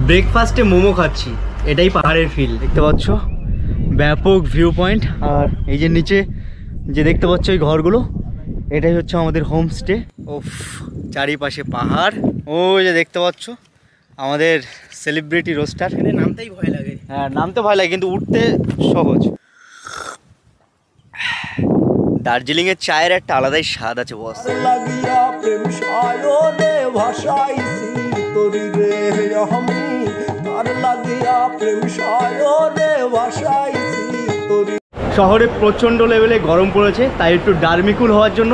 ব্রেকফাস্টে মোমো খাচ্ছি, এটাই পাহাড়ের ফিল। দেখতে পাচ্ছ ব্যাপক ভিউ পয়েন্ট, আর এই যে নিচে যে দেখতে পাচ্ছ এই ঘরগুলো, এটাই হচ্ছে আমাদের হোমস্টে। ওফ, চারিপাশে পাহাড়। ওই যে দেখতে পাচ্ছ আমাদের সেলিব্রিটি রোস্টার। এখানে নামতেই ভয় লাগে। হ্যাঁ, নামতে ভয় লাগে কিন্তু উঠতে সহজ। দার্জিলিংয়ের চায়ের একটা আলাদাই স্বাদ আছে বস। শহরে প্রচণ্ড লেভেলে গরম পড়েছে, তাই একটু ডার্মিকুল হওয়ার জন্য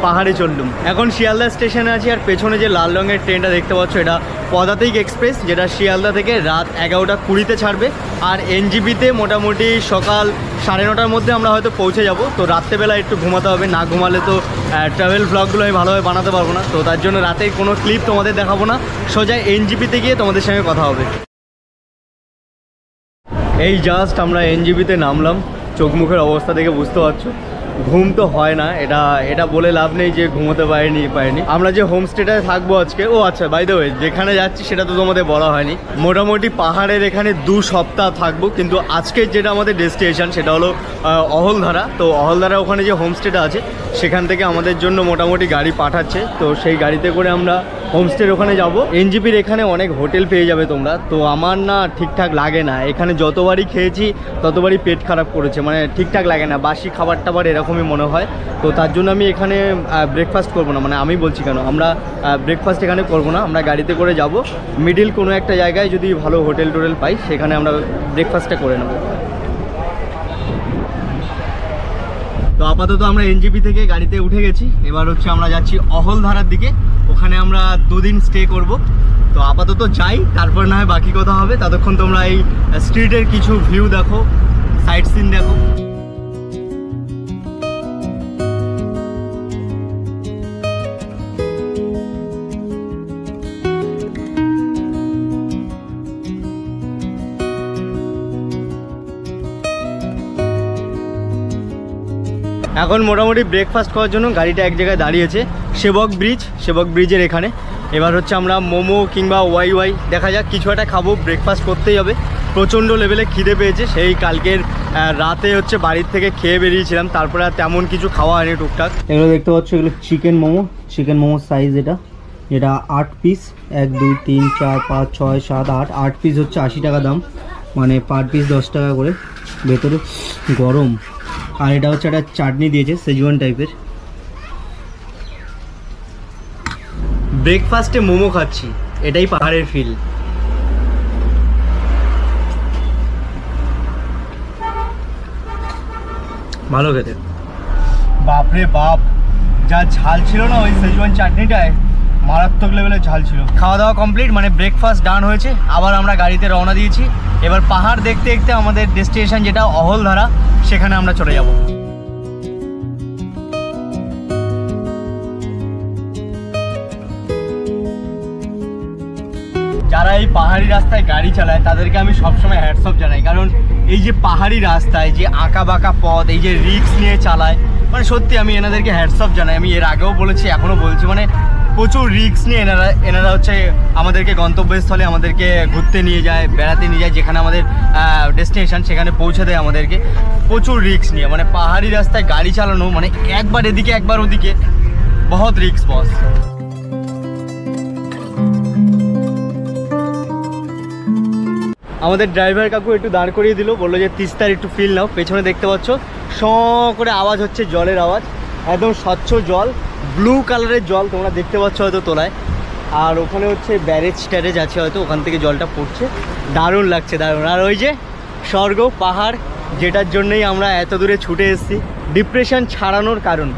পাহাড়ে চললুম। এখন শিয়ালদা স্টেশনে আছি, আর পেছনে যে লাল রঙের ট্রেনটা দেখতে পাচ্ছ এটা পদাতিক এক্সপ্রেস, যেটা শিয়ালদা থেকে রাত 11টা 20-তে ছাড়বে। আর এনজিপিতে মোটামুটি সকাল 9:30টার মধ্যে আমরা হয়তো পৌঁছে যাব। তো রাত্রেবেলা একটু ঘুমাতে হবে, না ঘুমালে তো ট্রাভেল ব্লগগুলো আমি ভালোভাবে বানাতে পারবো না। তো তার জন্য রাতের কোনো ক্লিপ তোমাদের দেখাবো না, সোজা এনজিপিতে গিয়ে তোমাদের সঙ্গে কথা হবে। এই জাস্ট আমরা এনজিপিতে নামলাম, চোখ মুখের অবস্থা দেখে বুঝতে পারছো ঘুম তো হয় না। এটা বলে লাভ নেই যে ঘুমোতে পারিনি। আমরা যে হোমস্টেটায় থাকবো আজকে, ও আচ্ছা বাই দ্য ওয়ে যেখানে যাচ্ছি সেটা তো তোমাদের বলা হয়নি। মোটামুটি পাহাড়ের এখানে 2 সপ্তাহ থাকবো, কিন্তু আজকের যেটা আমাদের ডেস্টিনেশন সেটা হলো অহলধারা। তো অহলধারা ওখানে যে হোমস্টেটা আছে সেখান থেকে আমাদের জন্য মোটামুটি গাড়ি পাঠাচ্ছে। তো সেই গাড়িতে করে আমরা হোমস্টের ওখানে যাব। এনজিপির এখানে অনেক হোটেল পেয়ে যাবে তোমরা। তো আমার না ঠিকঠাক লাগে না, এখানে যতবারই খেয়েছি ততবারই পেট খারাপ করেছে, মানে ঠিকঠাক লাগে না, বাসি খাবার টাবার এরকমই মনে হয়। তো তার জন্য আমি এখানে ব্রেকফাস্ট করবো না, মানে আমি বলছি কেন, আমরা ব্রেকফাস্ট এখানে করবো না, আমরা গাড়িতে করে যাব। মিডিল কোনো একটা জায়গায় যদি ভালো হোটেল টোটেল পাই সেখানে আমরা ব্রেকফাস্টটা করে নেব। তো আপাতত আমরা এনজিপি থেকে গাড়িতে উঠে গেছি, এবার হচ্ছে আমরা যাচ্ছি অহলধারার দিকে। ওখানে আমরা 2 দিন স্টে করব। তো আপাতত যাই, তারপর না হয় বাকি কথা হবে। ততক্ষণ তোমরা এই স্ট্রিটের কিছু ভিউ দেখো, সাইট সিন দেখো। এখন মোটামুটি ব্রেকফাস্ট করার জন্য গাড়িটা এক জায়গায় দাঁড়িয়েছে, সেবক ব্রিজের এখানে। এবার হচ্ছে আমরা মোমো কিংবা ওয়াই দেখা যাক কিছু একটা খাবো, ব্রেকফাস্ট করতেই হবে। প্রচণ্ড লেভেলে খিদে পেয়েছে, সেই কালকের রাতে হচ্ছে বাড়ির থেকে খেয়ে বেরিয়েছিলাম, তারপরে আর তেমন কিছু খাওয়া হয়নি টুকটাক। এগুলো দেখতে পাচ্ছ, এগুলো চিকেন মোমো সাইজ, এটা 8 পিস, 1 2 3 4 5 6 7 8 পিস হচ্ছে 80 টাকা দাম, মানে পার পিস 10 টাকা করে। ভেতরে গরম। আর এটা হচ্ছে একটা চাটনি দিয়েছে সেজওয়ান টাইপের। ব্রেকফাস্টে মোমো খাচ্ছি, এটাই পাহাড়ের ফিল। ভালো খেতে, বাপরে বাপ, যা ঝাল ছিল না ওই সেজওয়ান চাটনিটায়, মারাত্মক লেভেলের ঝাল ছিল। খাওয়া দাওয়া কমপ্লিট, মানে ব্রেকফাস্ট ডান হয়েছে। আবার আমরা গাড়িতে রওনা দিয়েছি। এবার পাহাড় দেখতে দেখতে আমাদের ডেস্টিনেশন যেটা অহলধারা, সেখানে আমরা চলে যাব। যারা এই পাহাড়ি রাস্তায় গাড়ি চালায় তাদেরকে আমি সবসময় হ্যাটস অফ জানাই, কারণ এই যে পাহাড়ি রাস্তায় যে আঁকা বাঁকা পথ, এই যে রিস্ক নিয়ে চালায়, মানে সত্যি আমি এনাদেরকে হ্যাটস অফ জানাই। আমি এর আগেও বলেছি, এখনও বলছি, মানে প্রচুর রিস্ক নিয়ে এনারা হচ্ছে আমাদেরকে গন্তব্যস্থলে আমাদেরকে ঘুরতে নিয়ে যায়, বেড়াতে নিয়ে যায়, যেখানে আমাদের ডেস্টিনেশন সেখানে পৌঁছে দেয় আমাদেরকে। প্রচুর রিস্ক নিয়ে, মানে পাহাড়ি রাস্তায় গাড়ি চালানো মানে একবার এদিকে একবার ওদিকে, বহুত রিস্ক বস। আমাদের ড্রাইভার কাকু একটু দাঁড় করিয়ে দিল, বললো যে তিস্তার একটু ফিল নাও। পেছনে দেখতে পাচ্ছ শ করে আওয়াজ হচ্ছে, জলের আওয়াজ, একদম স্বচ্ছ জল, ব্লু কালারের জল তোমরা দেখতে পাচ্ছ হয়তো তোলায়। আর ওখানে হচ্ছে ব্যারেজ আছে হয়তো, ওখান থেকে জলটা পড়ছে, দারুণ লাগছে, দারুণ। আর ওই যে স্বর্গ পাহাড়, যেটার জন্যই আমরা এত দূরে ছুটে এসেছি, ডিপ্রেশন ছাড়ানোর কারণ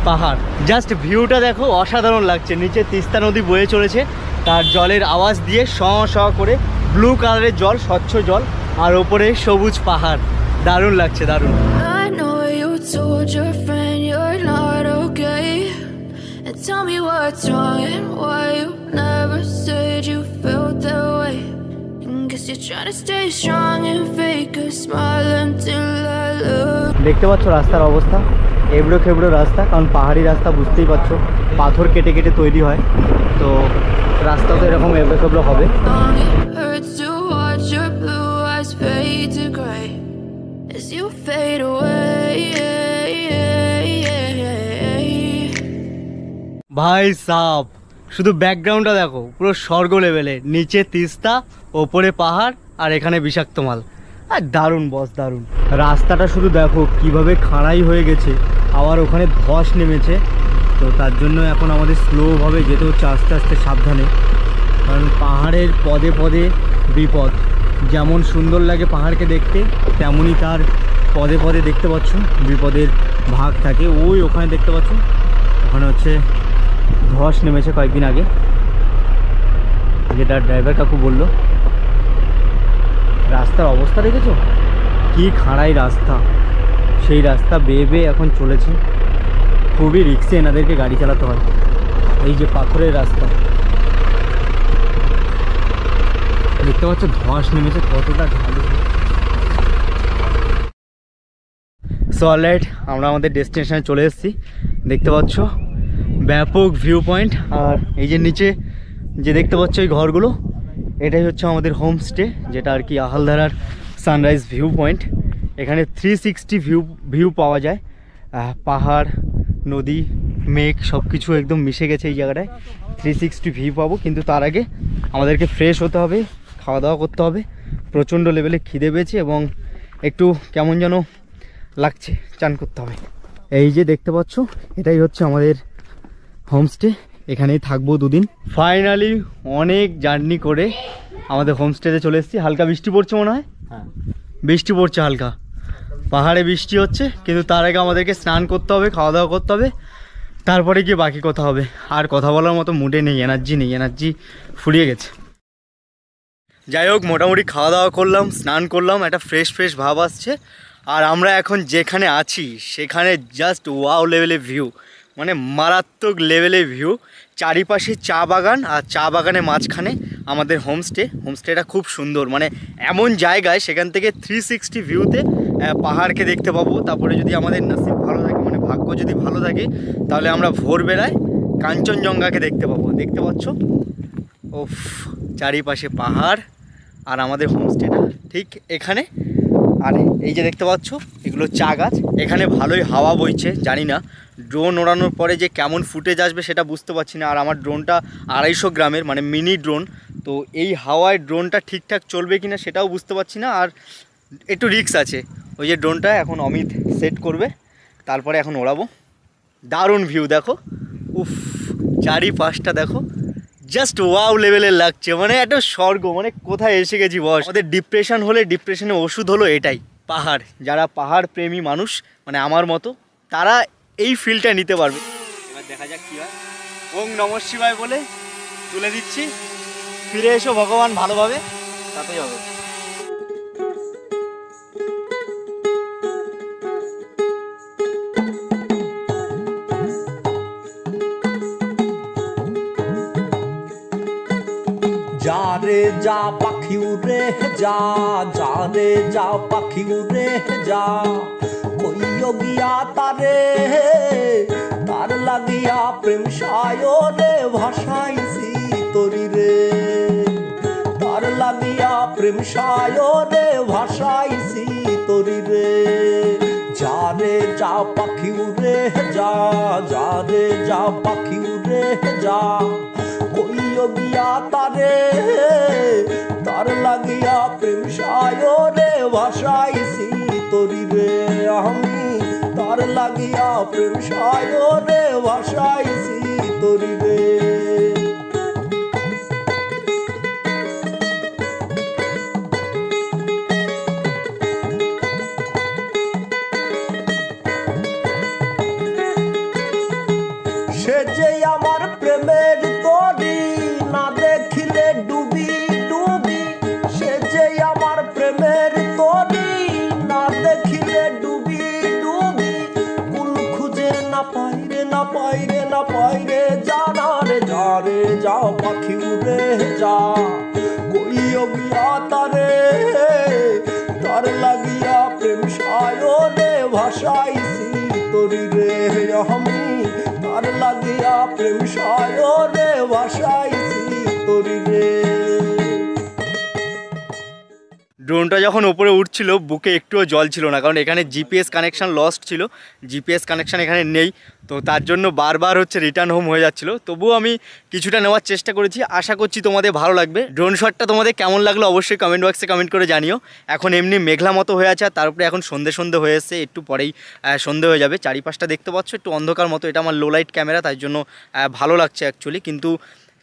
পাহাড়। জাস্ট ভিউটা দেখো, অসাধারণ লাগছে। নিচে তিস্তা নদী বয়ে চলেছে, তার জলের আওয়াজ দিয়ে শ করে ব্লু কালারের জল, স্বচ্ছ জল, আর ওপরে সবুজ পাহাড়, দারুণ লাগছে, দারুণ। Tell me what's wrong and why you never said you felt that way. Guess you're trying to stay strong and fake a smile until I look. দেখতে পাচ্ছ রাস্তার অবস্থা, এবড়ো খেবড়ো রাস্তা, কারণ পাহাড়ি রাস্তা বুঝতেই পারছো, পাথর কেটে কেটে তৈরি হয়। তো রাস্তা তো এরকম এবড়ো হবে। Hurts to watch your blue eyes fade to gray as you fade away. ভাই সাব, শুধু ব্যাকগ্রাউন্ডটা দেখো, পুরো স্বর্গ লেভেলে। নিচে তিস্তা, ওপরে পাহাড়, আর এখানে বিষাক্ত মাল। আর দারুণ বস, দারুণ। রাস্তাটা শুধু দেখো কিভাবে খাড়াই হয়ে গেছে, আবার ওখানে ধস নেমেছে। তো তার জন্য এখন আমাদের স্লোভাবে যেতে হচ্ছে, আস্তে আস্তে সাবধানে। কারণ পাহাড়ের পদে পদে বিপদ। যেমন সুন্দর লাগে পাহাড়কে দেখতে, তেমনই তার পদে পদে দেখতে পাচ্ছ বিপদের ভাগ থাকে। ওই ওখানে দেখতে পাচ্ছ, ওখানে হচ্ছে ধস নেমেছে কয়েকদিন আগে, যেটা ড্রাইভার কাকু বলল। রাস্তার অবস্থা দেখেছো কি খাড়াই রাস্তা, সেই রাস্তা বেয়ে বেয়ে এখন চলেছে। খুবই রিস্কে এনাদেরকে গাড়ি চালাতে হয়। এই যে পাথরের রাস্তা দেখতে পাচ্ছ, ধস নেমেছে কতটা ঢালু। সো অলরাইট, আমরা আমাদের ডেস্টিনেশনে চলে এসেছি। দেখতে পাচ্ছ ব্যাপক ভিউ পয়েন্ট। আর এই যে নিচে যে দেখতে পাচ্ছ এই ঘরগুলো, এটাই হচ্ছে আমাদের হোমস্টে, যেটা আর কি আহালধারার সানরাইজ ভিউ পয়েন্ট। এখানে 360 ভিউ পাওয়া যায়। পাহাড়, নদী, মেঘ সব কিছু একদম মিশে গেছে এই জায়গাটায়। 360 ভিউ পাবো, কিন্তু তার আগে আমাদেরকে ফ্রেশ হতে হবে, খাওয়া দাওয়া করতে হবে। প্রচণ্ড লেভেলে খিদে পেয়েছে এবং একটু কেমন যেন লাগছে, চান করতে হবে। এই যে দেখতে পাচ্ছ, এটাই হচ্ছে আমাদের হোমস্টে। এখানেই থাকবো 2 দিন। ফাইনালি অনেক জার্নি করে আমাদের হোমস্টেতে চলে এসেছি। হালকা বৃষ্টি পড়ছে মনে হয়। হ্যাঁ, বৃষ্টি পড়ছে হালকা, পাহাড়ে বৃষ্টি হচ্ছে। কিন্তু তার আগে আমাদেরকে স্নান করতে হবে, খাওয়া দাওয়া করতে হবে, তারপরে গিয়ে বাকি কথা হবে। আর কথা বলার মতো মুডে নেই, এনার্জি ফুরিয়ে গেছে। যাই হোক, মোটামুটি খাওয়া দাওয়া করলাম, স্নান করলাম, একটা ফ্রেশ ভাব আসছে। আর আমরা এখন যেখানে আছি সেখানে জাস্ট ওয়াও লেভেলের ভিউ, মানে মারাত্মক লেভেলের ভিউ। চারিপাশে চা বাগান, আর চা বাগানের মাঝখানে আমাদের হোমস্টেটা খুব সুন্দর। মানে এমন জায়গায় সেখান থেকে 360 ভিউতে পাহাড়কে দেখতে পাবো। তারপরে যদি আমাদের নসিব ভালো থাকে, মানে ভাগ্য যদি ভালো থাকে, তাহলে আমরা ভোরবেলায় কাঞ্চনজঙ্ঘাকে দেখতে পাবো। দেখতে পাচ্ছ, ওফ, চারিপাশে পাহাড় আর আমাদের হোমস্টেটা ঠিক এখানে। আর এই যে দেখতে পাচ্ছ, এগুলো চা গাছ। এখানে ভালোই হাওয়া বইছে। জানি না ড্রোন ওড়ানোর পরে যে কেমন ফুটেজ আসবে সেটা বুঝতে পারছি না। আর আমার ড্রোনটা 250 গ্রামের, মানে মিনি ড্রোন। তো এই হাওয়ায় ড্রোনটা ঠিকঠাক চলবে কিনা সেটাও বুঝতে পারছি না। আর একটু রিস্ক আছে। ওই যে ড্রোনটা এখন অমিত সেট করবে, তারপরে এখন ওড়াবো। দারুণ ভিউ দেখো, উফ, চারিপাশটা দেখো, জাস্ট ওয়াও লেভেলের লাগছে। মানে একটা স্বর্গ, মানে কোথায় এসে গেছি বস। আমাদের ডিপ্রেশন হলে ডিপ্রেশনের ওষুধ হলো এটাই, পাহাড়। যারা পাহাড় প্রেমী মানুষ, মানে আমার মতো, তারা এই ফিলটা নিতে পারবে। এবার দেখা যাক কী হয়। ওং নমঃ শিবায় বলে তুলে দিচ্ছি। ফিরে এসো ভগবান ভালোভাবে, তাতেই হবে। যা রে যা পাখি উড়ে যা, যা রে যা পাখি উড়ে যা, কইও গিয়া তারে, তার লাগিয়া প্রেম সায়রে ভাসাইছি তরি রে, তার লাগিয়া প্রেম সায়রে ভাসাইছি তরি রে। যা রে যা পাখি উড়ে যা, যা রে যা পাখি উড়ে যা, কইও গিয়া তারে, তার লাগিয়া প্রেম সায়রে ভাসাইছি তরি রে। আমি তার লাগিয়া প্রেম সায়রে ভাসাইছি তরি রে। সে যে আমার প্রেমের তরি, না দেখিলে ডুবি ডুবি। সে যে আমার প্রেমের তরি, না দেখিলে ডুবি ডুবি। কুল খুঁজে না পাইরে, না পাইরে, না পাইরে, জানা রে যা রে যা পাখি উড়ে যা, কইও গিয়া তারে, তার লাগিয়া প্রেম সায়রে ভাসাইছি তরি রে। আমি তার লাগিয়া প্রেম সায়রে ভাসাইছি ড্রোনটা যখন ওপরে উঠছিল বুকে একটুও জল ছিল না, কারণ এখানে জিপিএস কানেকশান লস্ট ছিল, জিপিএস কানেকশান এখানে নেই, তো তার জন্য বারবার হচ্ছে রিটার্ন হোম হয়ে যাচ্ছিলো। তবুও আমি কিছুটা নেওয়ার চেষ্টা করেছি, আশা করছি তোমাদের ভালো লাগবে। ড্রোন শটটা তোমাদের কেমন লাগলো অবশ্যই কমেন্ট বক্সে কমেন্ট করে জানিও। এখন এমনি মেঘলা মতো হয়ে আছে, আর তার উপরে এখন সন্ধে হয়ে এসছে, একটু পরেই সন্ধে হয়ে যাবে। চারিপাশটা দেখতে পাচ্ছ একটু অন্ধকার মতো, এটা আমার লো লাইট ক্যামেরা, তাই জন্য ভালো লাগছে অ্যাকচুয়ালি, কিন্তু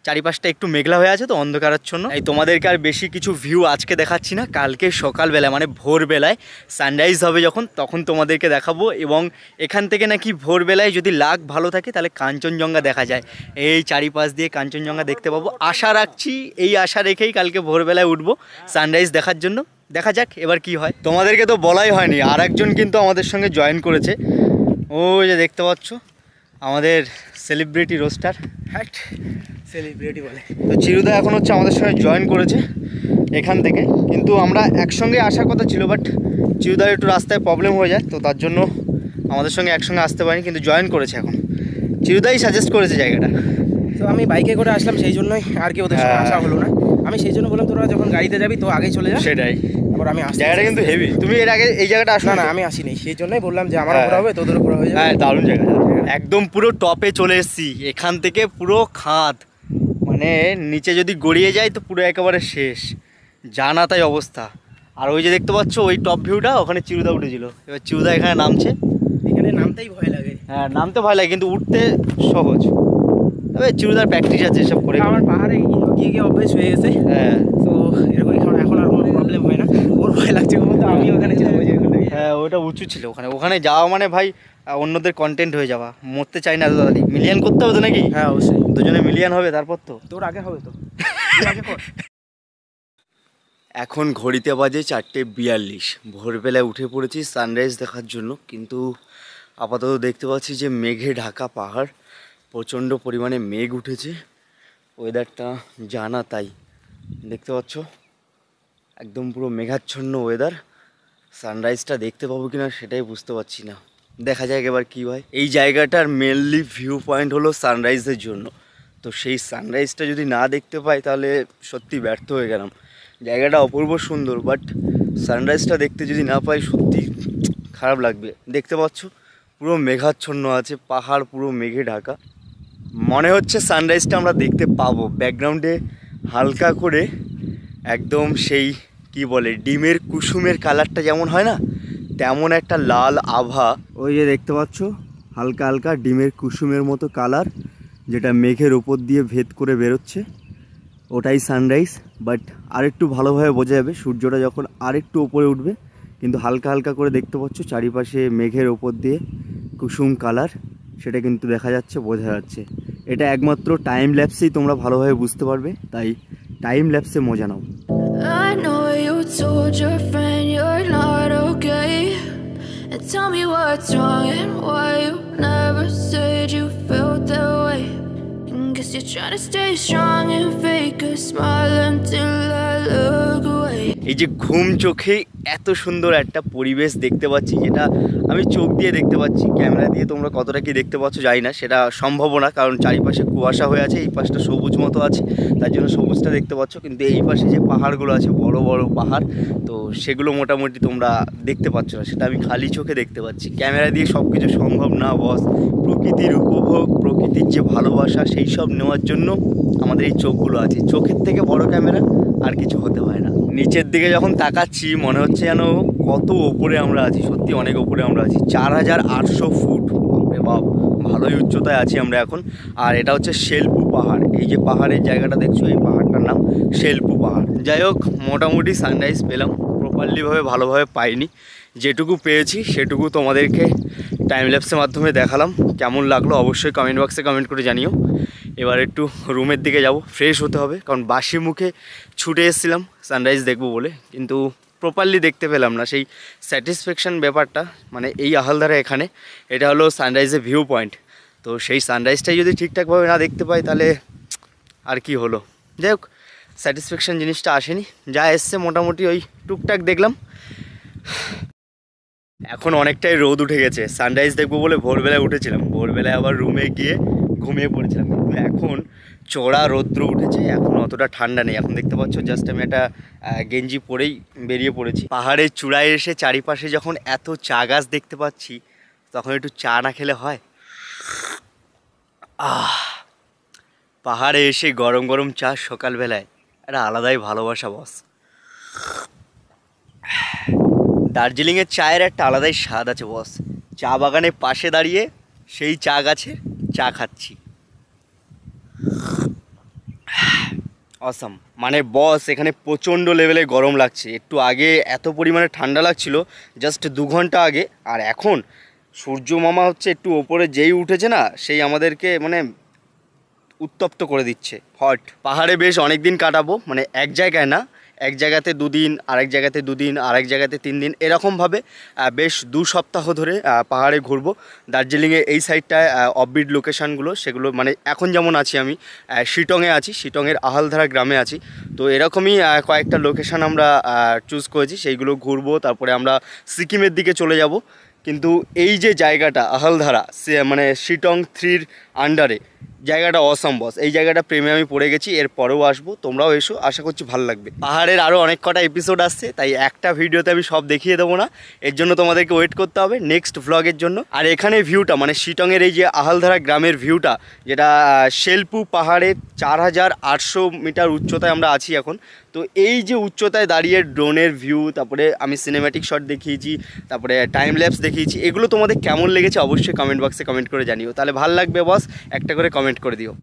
চারিপাশটা একটু মেঘলা হয়ে আছে তো অন্ধকারাচ্ছন্ন। এই তোমাদেরকে আর বেশি কিছু ভিউ আজকে দেখাচ্ছি না, কালকে সকালবেলায় মানে ভোরবেলায় সানরাইজ হবে যখন, তখন তোমাদেরকে দেখাবো। এবং এখান থেকে নাকি ভোরবেলায় যদি লাক ভালো থাকে তাহলে কাঞ্চনজঙ্ঘা দেখা যায়, এই চারিপাশ দিয়ে কাঞ্চনজঙ্ঘা দেখতে পাবো আশা রাখছি। এই আশা রেখেই কালকে ভোরবেলায় উঠবো সানরাইজ দেখার জন্য, দেখা যাক এবার কি হয়। তোমাদেরকে তো বলাই হয়নি, আর একজন কিন্তু আমাদের সঙ্গে জয়েন করেছে, ওই যে দেখতে পাচ্ছ আমাদের সেলিব্রিটি রোস্টার, হ্যাট সেলিব্রিটি বলে। তো চিরুদা এখন হচ্ছে আমাদের সঙ্গে জয়েন করেছে এখান থেকে, কিন্তু আমরা একসঙ্গে আসার কথা ছিল, বাট চিরুদার একটু রাস্তায় প্রবলেম হয়ে যায়, তো তার জন্য আমাদের সঙ্গে একসঙ্গে আসতে পারিনি, কিন্তু জয়েন করেছে এখন। চিরুদাই সাজেস্ট করেছে জায়গাটা, তো আমি বাইকে করে আসলাম, সেই জন্যই আর কি ওদের সঙ্গে আসা হলো না। আমি সেই জন্য বললাম তোরা যখন গাড়িতে যাবি তো আগেই চলে যা। সেটাই, আবার আমি আসছি, জায়গাটা কিন্তু হেভি। তুমি এর আগে এই জায়গাটা আসো? না আমি আসিনি, সেই জন্যই বললাম যে আমার ঘোরা হবে তোদের ঘোরা হয়ে যাবে। হ্যাঁ দারুণ জায়গা, একদম পুরো টপে চলে এসেছি, এখান থেকে পুরো খাদ, মানে নিচে যদি গড়িয়ে যায় তো পুরো একেবারে শেষ, জানা তাই অবস্থা। আর ওই যে দেখতে পাচ্ছ ওই টপ ভিউটা, ওখানে চিরুদা উঠেছিল, এবার চিরুদা এখানে নামছে। এখানে নামতেই ভয় লাগে। হ্যাঁ নামতে ভয় লাগে, কিন্তু উঠতে সহজ। তবে চিরুদার প্র্যাকটিস আছে এসব করে, আমার পাহাড়ে গিয়ে অভ্যেস হয়ে গেছে। হ্যাঁ তো এরকম এখন আর কোনো প্রবলেম হয় না। ওর ভয় লাগছে বলতে আমি ওখানে যাবো, হ্যাঁ ওটা উঁচু ছিল, ওখানে যাওয়া মানে ভাই অন্যদের কন্টেন্ট হয়ে যাওয়া, মরতে চাই না এত তাড়াতাড়ি। মিলিয়ন করতে হবে তো নাকি? হ্যাঁ অবশ্যই, দুজনে মিলিয়ন হবে তারপর তো। তোর আগে হবে তো। এখন ঘড়িতে বাজে 4:42, ভোরবেলায় উঠে পড়েছি সানরাইজ দেখার জন্য, কিন্তু আপাতত দেখতে পাচ্ছি যে মেঘে ঢাকা পাহাড়, প্রচণ্ড পরিমাণে মেঘ উঠেছে, ওয়েদারটা জানা তাই দেখতে পাচ্ছ একদম পুরো মেঘাচ্ছন্ন ওয়েদার। সানরাইজটা দেখতে পাবো কিনা সেটাই বুঝতে পারছি না, দেখা যাক এবার কী হয়। এই জায়গাটার মেনলি ভিউ পয়েন্ট হলো সানরাইজের জন্য, তো সেই সানরাইজটা যদি না দেখতে পাই তাহলে সত্যি ব্যর্থ হয়ে গেলাম। জায়গাটা অপূর্ব সুন্দর, বাট সানরাইজটা দেখতে যদি না পাই সত্যি খারাপ লাগবে। দেখতে পাচ্ছ পুরো মেঘাচ্ছন্ন আছে, পাহাড় পুরো মেঘে ঢাকা, মনে হচ্ছে সানরাইজটা আমরা দেখতে পাবো। ব্যাকগ্রাউন্ডে হালকা করে একদম সেই কি বলে ডিমের কুসুমের কালারটা যেমন হয় না, তেমন একটা লাল আভা, ওই যে দেখতে পাচ্ছ হালকা হালকা ডিমের কুসুমের মতো কালার, যেটা মেঘের ওপর দিয়ে ভেদ করে বেরোচ্ছে, ওটাই সানরাইজ। বাট আরেকটু ভালোভাবে বোঝা যাবে সূর্যটা যখন আরেকটু ওপরে উঠবে, কিন্তু হালকা হালকা করে দেখতে পাচ্ছ চারিপাশে মেঘের ওপর দিয়ে কুসুম কালার, সেটা কিন্তু দেখা যাচ্ছে, বোঝা যাচ্ছে। এটা একমাত্র টাইম ল্যাপসেই তোমরা ভালোভাবে বুঝতে পারবে, তাই টাইম ল্যাপসে মজা নাও। I know you told your friend you're not okay, and tell me what's wrong and why you never said you felt that way. And guess you're trying to stay strong and fake a smile until I look away. এই যে ঘুম চোখে এত সুন্দর একটা পরিবেশ দেখতে পাচ্ছি, যেটা আমি চোখ দিয়ে দেখতে পাচ্ছি, ক্যামেরা দিয়ে তোমরা কতটা কি দেখতে পাচ্ছ জানি না, সেটা সম্ভব না, কারণ চারিপাশে কুয়াশা হয়ে আছে, এই পাশটা সবুজ মতো আছে, তার জন্য সবুজটা দেখতে পাচ্ছ। কিন্তু এই পাশে যে পাহাড়গুলো আছে, বড় বড় পাহাড়, তো সেগুলো মোটামুটি তোমরা দেখতে পাচ্ছ না, সেটা আমি খালি চোখে দেখতে পাচ্ছি। ক্যামেরা দিয়ে সব কিছু সম্ভব না বস, প্রকৃতির উপভোগ, প্রকৃতির যে ভালোবাসা, সেই সব নেওয়ার জন্য আমাদের এই চোখগুলো আছে। চোখের থেকে বড় ক্যামেরা আর কিছু হতে পারে না। নিচের দিকে যখন তাকাচ্ছি মনে হচ্ছে যেন কত ওপরে আমরা আছি, সত্যি অনেক ওপরে আমরা আছি, 4800 ফুট, বাপ ভালোই উচ্চতায় আছি আমরা এখন। আর এটা হচ্ছে শেলপু পাহাড়, এই যে পাহাড়ের জায়গাটা দেখছো, এই পাহাড়টার নাম শেলপু পাহাড়। যাই হোক, মোটামুটি সানরাইজ পেলাম, প্রপারলিভাবে ভালোভাবে পাইনি, যেটুকু পেয়েছি সেটুকু তোমাদেরকে টাইম ল্যাপসের মাধ্যমে দেখালাম। কেমন লাগলো অবশ্যই কমেন্ট বক্সে কমেন্ট করে জানিও। এবার একটু রুমের দিকে যাব, ফ্রেশ হতে হবে, কারণ বাসি মুখে ছুটে এসেছিলাম সানরাইজ দেখবো বলে, কিন্তু প্রপারলি দেখতে পেলাম না। সেই স্যাটিসফ্যাকশান ব্যাপারটা, মানে এই আহালদারে এখানে এটা হলো সানরাইজের ভিউ পয়েন্ট, তো সেই সানরাইজটাই যদি ঠিকঠাকভাবে না দেখতে পাই তাহলে আর কি হলো। যাই হোক, স্যাটিসফ্যাকশান জিনিসটা আসেনি, যা এসছে মোটামুটি ওই টুকটাক দেখলাম। এখন অনেকটাই রোদ উঠে গেছে, সানরাইজ দেখবো বলে ভোরবেলায় উঠেছিলাম, ভোরবেলায় আবার রুমে গিয়ে ঘুমিয়ে পড়েছিলাম, কিন্তু এখন চড়া রৌদ্র উঠেছে, এখন অতটা ঠান্ডা নেই। এখন দেখতে পাচ্ছ জাস্ট আমি একটা গেঞ্জি পরেই বেরিয়ে পড়েছি। পাহাড়ের চূড়ায় এসে চারিপাশে যখন এত চা গাছ দেখতে পাচ্ছি, তখন একটু চা না খেলে হয়? পাহাড়ে এসে গরম গরম চা সকালবেলায় একটা আলাদাই ভালোবাসা বস। দার্জিলিংয়ের চায়ের একটা আলাদাই স্বাদ আছে বস। চা বাগানের পাশে দাঁড়িয়ে সেই চা গাছে চা খাচ্ছি। অসাম। মানে বস এখানে প্রচণ্ড লেভেলে গরম লাগছে। একটু আগে এত পরিমাণে ঠান্ডা লাগছিল জাস্ট 2 ঘন্টা আগে, আর এখন সূর্য মামা হচ্ছে একটু ওপরে যেই উঠেছে না, সেই আমাদেরকে মানে উত্তপ্ত করে দিচ্ছে, হট। পাহাড়ে বেশ অনেক দিন কাটাবো, মানে এক জায়গায় না, এক জায়গাতে 2 দিন, আরেক জায়গাতে 2 দিন, আরেক জায়গাতে 3 দিন, এরকমভাবে বেশ 2 সপ্তাহ ধরে পাহাড়ে ঘুরবো। দার্জিলিংয়ে এই সাইডটায় অফবিট লোকেশানগুলো, সেগুলো মানে এখন যেমন আছি আমি শিটংয়ে আছি, শিটংয়ের আহালধারা গ্রামে আছি। তো এরকমই কয়েকটা লোকেশান আমরা চুজ করেছি, সেইগুলো ঘুরবো। তারপরে আমরা সিকিমের দিকে চলে যাব। কিন্তু এই যে জায়গাটা আহালধারা, সে মানে শিটং 3-র আন্ডারে, জায়গাটা অসম বস। এই জায়গাটা প্রেমে আমি পড়ে গেছি, এর পরেও আসবো, তোমরাও এসো, আশা করছি ভালো লাগবে। পাহাড়ের আরও অনেক কটা এপিসোড আসছে, তাই একটা ভিডিওতে আমি সব দেখিয়ে দেবো না, এর জন্য তোমাদেরকে ওয়েট করতে হবে নেক্সট ভ্লগের জন্য। আর এখানে ভিউটা মানে শিটংয়ের এই যে আহালধারা গ্রামের ভিউটা, যেটা শেলপু পাহাড়ে 4800 মিটার উচ্চতায় আমরা আছি এখন। তো এই যে উচ্চতায় দাঁড়িয়ে ড্রোনের ভিউ, তারপরে আমি সিনেম্যাটিক শট দেখিয়েছি, তারপরে টাইম ল্যাপস দেখিয়েছি, এগুলো তোমাদের কেমন লেগেছে অবশ্যই কমেন্ট বক্সে কমেন্ট করে জানিও। তাহলে ভালো লাগবে বস, একটা করে কমেন্ট করে দিও।